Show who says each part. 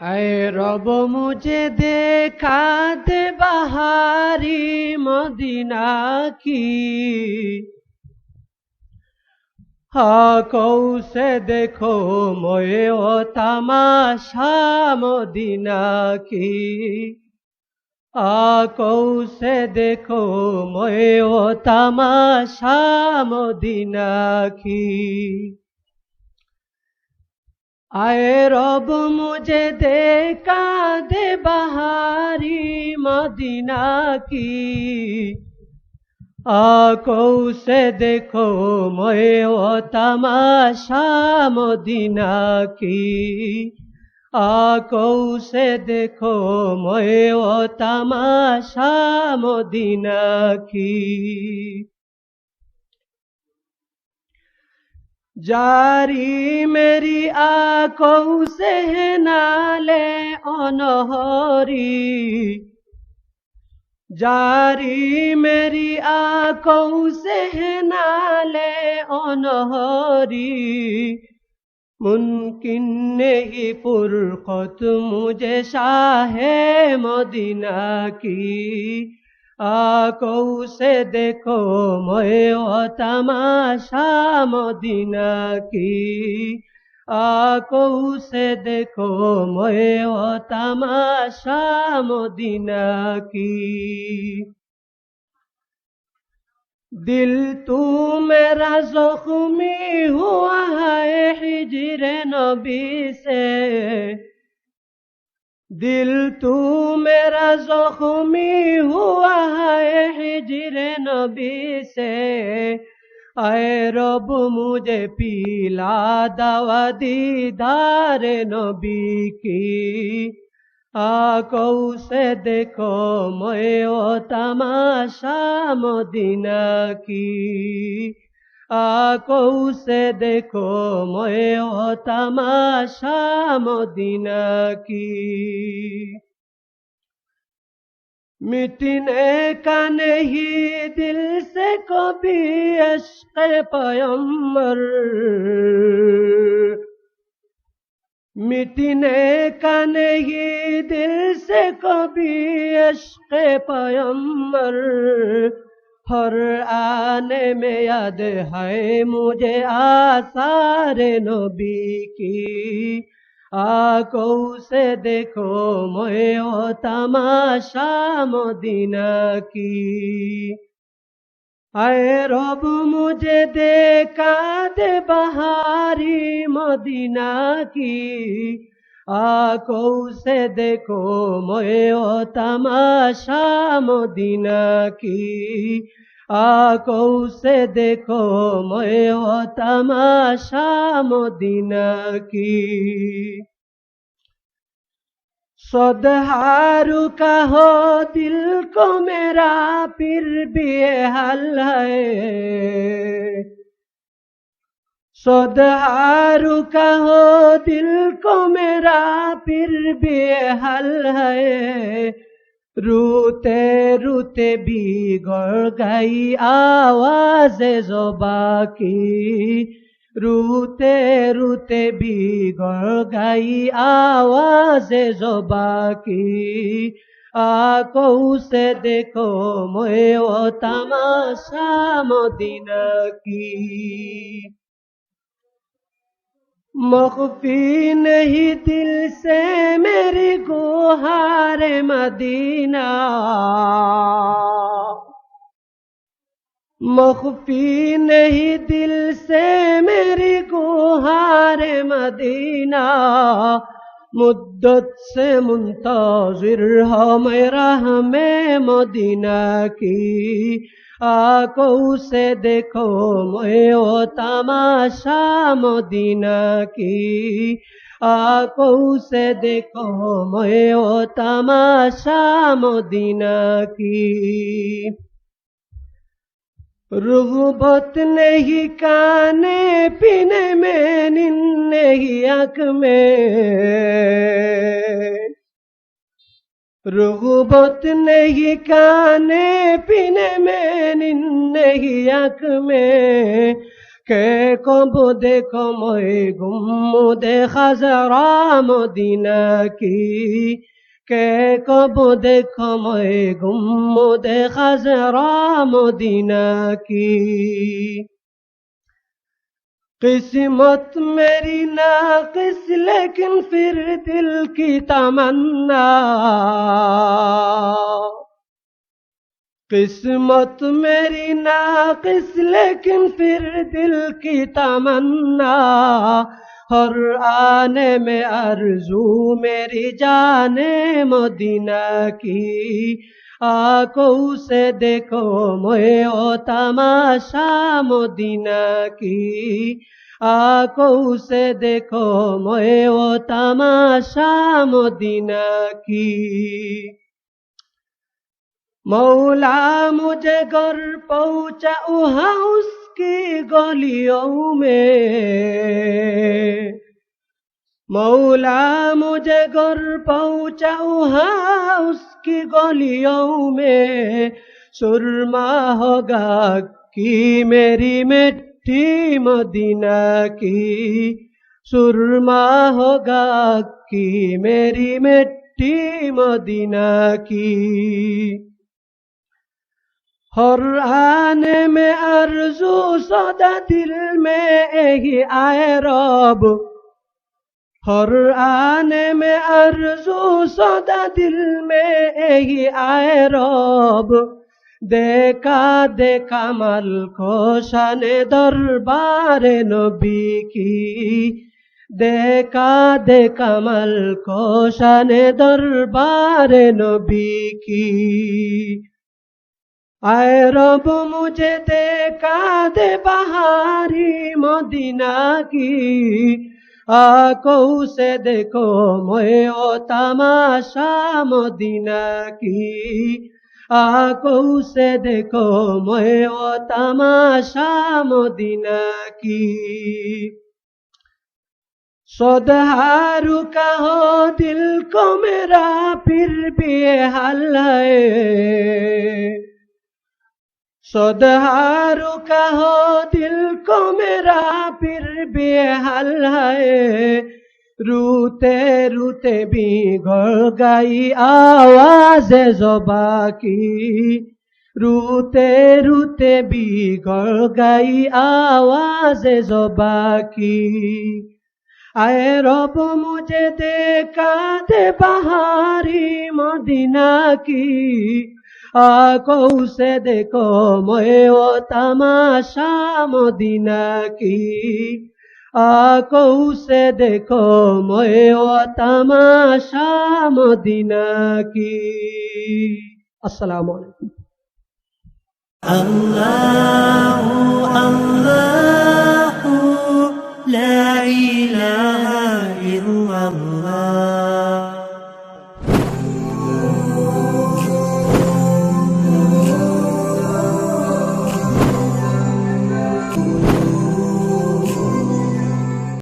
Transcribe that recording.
Speaker 1: आए रब मुझे देखा दे बहारी मदीना की, आँखों से देखो मोए ओ तमाशा मदीना की, आँखों से देखो मोए ओ तमाशा मदीना की। आए रब मुझे देखा दे बहारी मदीना की, आँखों से देखो मोए ओ तमाशा मदीना की, आँखों से देखो मोए ओ तमाशा मदीना की। जारी मेरी आँखों से है नाले अनहरी, जारी मेरी आँखों से है नाले अनहरी, मुमकिन नहीं फुरकत मुझे शाहे मदीना की, आँखों से देखो मोए ओ तमाशा मदीना की, आँखों से देखो मोए ओ तमाशा मदीना की। दिल तू मेरा ज़ख्मी हुआ है हिजरे नबी से, दिल तू मेरा ज़ख्मी हुआ है हिजरे नबी से, आए रब मुझे पीला दवा दीदार नबी की, आँखों से देखो मोए ओ तमाशा मदीना की, आँखों से देखो मोए ओ तमाशा मदीना की। मिटने का नहीं दिल से कभी इश्क़ पैगंबर, मिटने का नहीं दिल से कभी इश्क़ पैगंबर, हर आने में याद है मुझे आसार नबी की, आँखों से देखो मोए ओ तमाशा मदीना की। आए रब मुझे देखा दे बहारी मदीना की, आँखों से देखो मोए ओ तमाशा मदीना की, आँखों से देखो मोए ओ तमाशा मदीना की। सदहारू का हो दिल को मेरा फिर भी हाल है, सदहारू का हो दिल को मेरा फिर भी हाल है, रूते रूते बिगड़ गई आवाज़ ज़ुबा की, रूते रूते बिगड़ गई आवाज़ ज़ुबा की, आँखों से देखो मोए ओ तमाशा मदीना की। मख्फी नहीं दिल से मेरी गुहार मदीना, मख्फी नहीं दिल से मेरी गुहार मदीना, मुद्दत से मुंतज़िर है मेरा हमें मदीना की, आँखों से देखो मोए ओ तमाशा मदीना की, आँखों से देखो मोए ओ तमाशा मदीना की। रुग़बत नहीं खाने पीने में, नींद नहीं आँख में, रुग़बत नहीं खाने पीने में, नींद नहीं आँख में, কে কব দেখো মই গুম্মুদে খাজরা মদিনা কি কে কব দেখো মই গুম্মুদে খাজরা মদিনা কি किस्मत मेरी नाकिस लेकिन फिर दिल की तमन्ना किस्मत मेरी नाकिस लेकिन फिर दिल की तमन्ना हर आने में आरज़ू मेरी जाने मदीना की आंखों से देखो मोए ओ तमाशा मदीना की आंखों से देखो मोए ओ तमाशा मदीना की मौला मुझे घर पहुंचा वहाँ उसकी गलियों में मौला मुझे घर पहुंचा वहाँ उसकी गलियों में सुरमा होगा कि मेरी मिट्टी मदीना की सुरमा होगा कि मेरी मिट्टी मदीना की हर आने में आरज़ू सदा दिल में यही आए रब हर आने में आरज़ू सदा दिल में यही आए रब देखा देखा मल को शाने दरबारे नबी की देखा देखा मल को शाने दरबारे नबी की आए रब मुझे देखा दे बहारी मदीना की आंखों से देखो मोए ओ तमाशा मदीना की आंखों से देखो मोए ओ तमाशा मदीना की सदहारू का हो दिल को मेरा फिर भी हाल है सदहारू का हो दिल को मेरा फिर भी हाल है रूते रूते भी घर गई आवाज ज़बा की रूते रूते भी घर गई आवाज ज़बा की आए रब मुझे देखा दे बहारी मदीना की आंखों से देखो मोए ओ तमाशा मदीना की आंखों से देखो मोए ओ तमाशा मदीना की अस्सलाम वालेकुम
Speaker 2: अल्लाहु अल्लाहु ला इलाहा इल्लल्लाह